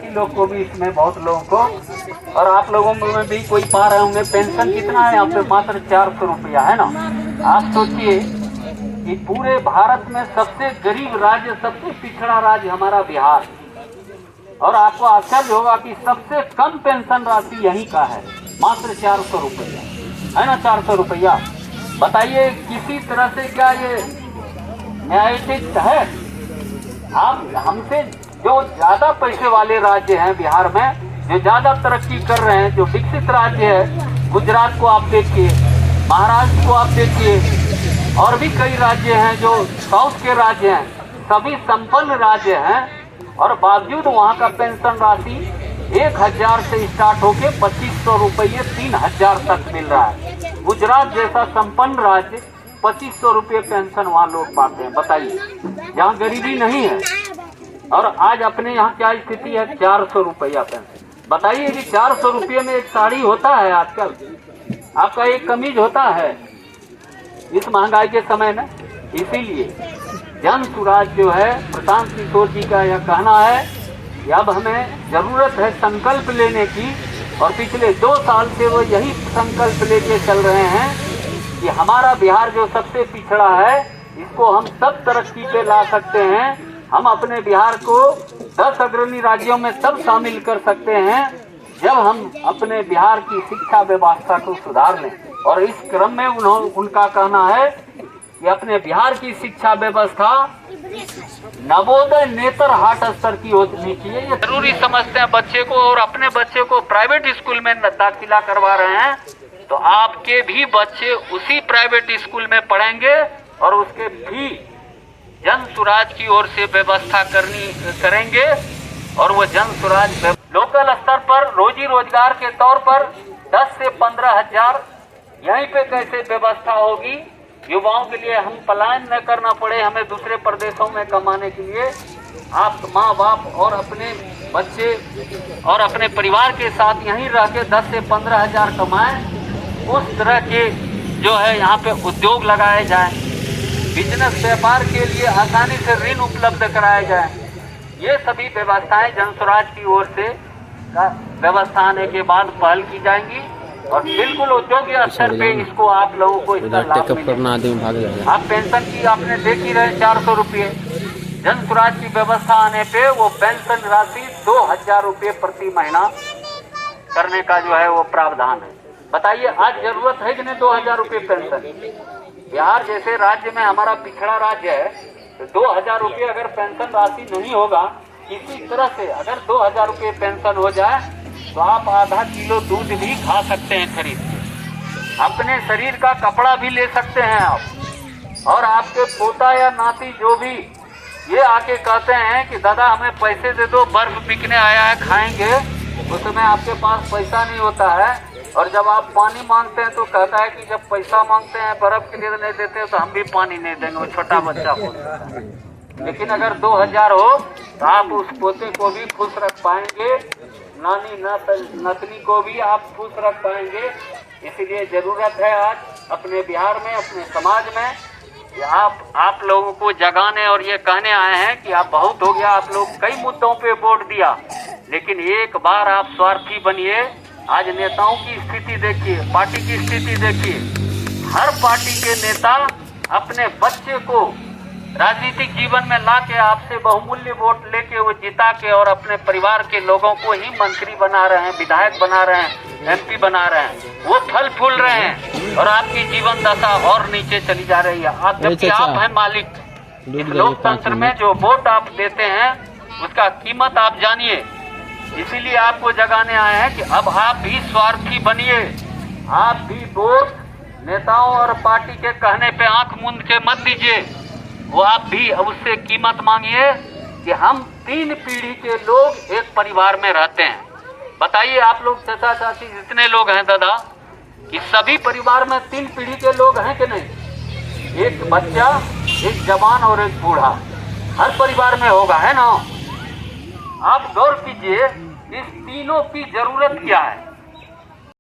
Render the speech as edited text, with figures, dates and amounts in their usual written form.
लोग को भी इसमें बहुत लोगों को, और आप लोगों में भी कोई पा रहे होंगे। पेंशन कितना है यहाँ पे? मात्र 400 रुपया है ना। आप सोचिए कि पूरे भारत में सबसे गरीब राज्य, सबसे पिछड़ा राज्य हमारा बिहार, और आपको आश्चर्य होगा कि सबसे कम पेंशन राशि यहीं का है, मात्र 400 रुपया है ना। 400 रुपया, बताइए किसी तरह से क्या ये न्यायोचित है? आप हमसे जो ज्यादा पैसे वाले राज्य हैं बिहार में, जो ज्यादा तरक्की कर रहे हैं, जो विकसित राज्य है, गुजरात को आप देखिए, महाराष्ट्र को आप देखिए, और भी कई राज्य हैं जो साउथ के राज्य हैं, सभी संपन्न राज्य हैं, और बावजूद वहाँ का पेंशन राशि 1000 से स्टार्ट होके 2500 रुपये 3000 तक मिल रहा है। गुजरात जैसा संपन्न राज्य 2500 रुपये पेंशन वहाँ लोग पाते हैं। बताइए, यहाँ गरीबी नहीं है। और आज अपने यहाँ क्या स्थिति है? 400 रुपया पेंशन। बताइए कि 400 रुपये में एक साड़ी होता है आजकल? आपका एक कमीज होता है इस महंगाई के समय में? इसीलिए जन सुराज जो है, प्रशांत किशोर जी का यह कहना है कि अब हमें जरूरत है संकल्प लेने की, और पिछले 2 साल से वो यही संकल्प लेके चल रहे हैं कि हमारा बिहार जो सबसे पिछड़ा है, इसको हम सब तरक्की पे ला सकते हैं। हम अपने बिहार को 10 अग्रणी राज्यों में तब शामिल कर सकते हैं जब हम अपने बिहार की शिक्षा व्यवस्था को सुधार लें। और इस क्रम में उनका कहना है कि अपने बिहार की शिक्षा व्यवस्था नवोदय नेतरहाट स्तर की होनी चाहिए। ये जरूरी समझते हैं बच्चे को, और अपने बच्चे को प्राइवेट स्कूल में दाखिला करवा रहे हैं, तो आपके भी बच्चे उसी प्राइवेट स्कूल में पढ़ेंगे, और उसके भी जन सुराज की ओर से व्यवस्था करेंगे। और वो जन सुराज लोकल स्तर पर रोजी रोजगार के तौर पर 10 से 15 हजार यहीं पे कैसे व्यवस्था होगी, युवाओं के लिए हम पलायन न करना पड़े हमें दूसरे प्रदेशों में कमाने के लिए। आप माँ बाप और अपने बच्चे और अपने परिवार के साथ यहीं रह के 10 से 15 हजार कमाएं। उस तरह के जो है यहाँ पे उद्योग लगाए जाएं, बिजनेस व्यापार के लिए आसानी से ऋण उपलब्ध कराए जाए। ये सभी व्यवस्थाएं जनसुराज की ओर से व्यवस्था आने के बाद पहल की जाएंगी, और बिल्कुल योग्य स्तर पे इसको आप लोगों को इसका लाभ मिलेगा। आप पेंशन की आपने देख ही रहे 400 रुपये, जनसुराज की व्यवस्था आने पे वो पेंशन राशि 2000 रुपये प्रति महीना करने का जो है वो प्रावधान है। बताइए, आज जरूरत है कि नहीं 2000 रुपये पेंशन? बिहार जैसे राज्य में, हमारा पिछड़ा राज्य है, तो 2000 रुपये अगर पेंशन राशि नहीं होगा, किसी तरह से अगर 2000 रुपये पेंशन हो जाए, तो आप आधा किलो दूध भी खा सकते हैं खरीद के, अपने शरीर का कपड़ा भी ले सकते हैं आप। और आपके पोता या नाती जो भी ये आके कहते हैं कि दादा हमें पैसे दे दो, बर्फ बिकने आया है खाएंगे, उस समय आपके पास पैसा नहीं होता है, और जब आप पानी मांगते हैं तो कहता है कि जब पैसा मांगते हैं बर्फ के लिए नहीं देते हैं तो हम भी पानी नहीं देंगे, वो छोटा बच्चा बोलता है। लेकिन अगर 2000 हो तो आप उस पोते को भी खुश रख पाएंगे, नानी नतनी को भी आप खुश रख पाएंगे। इसीलिए जरूरत है आज अपने बिहार में, अपने समाज में, कि आप लोगों को जगाने और ये कहने आए हैं कि आप बहुत हो गया, आप लोग कई मुद्दों पे वोट दिया, लेकिन एक बार आप स्वार्थी बनिए। आज नेताओं की स्थिति देखिए, पार्टी की स्थिति देखिए, हर पार्टी के नेता अपने बच्चे को राजनीतिक जीवन में लाके आपसे बहुमूल्य वोट लेके वो जिता के और अपने परिवार के लोगों को ही मंत्री बना रहे हैं, विधायक बना रहे हैं, एमपी बना रहे हैं, वो फल फूल रहे हैं, और आपकी जीवन दशा और नीचे चली जा रही है। आप जबकि आप हैं मालिक, इस लोकतंत्र में जो वोट आप देते हैं उसका कीमत आप जानिए। इसीलिए आपको जगाने आए हैं कि अब आप भी स्वार्थी बनिए, आप भी वोट नेताओं और पार्टी के कहने पे आंख मूंद के मत दीजिए, वो आप भी अब उससे कीमत मांगिए कि हम 3 पीढ़ी के लोग एक परिवार में रहते हैं। बताइए आप लोग चाचा चाची जितने लोग हैं दादा, कि सभी परिवार में 3 पीढ़ी के लोग हैं कि नहीं? एक बच्चा, एक जवान और एक बूढ़ा हर परिवार में होगा, है ना? आप गौर कीजिए, इस तीनों की जरूरत क्या है?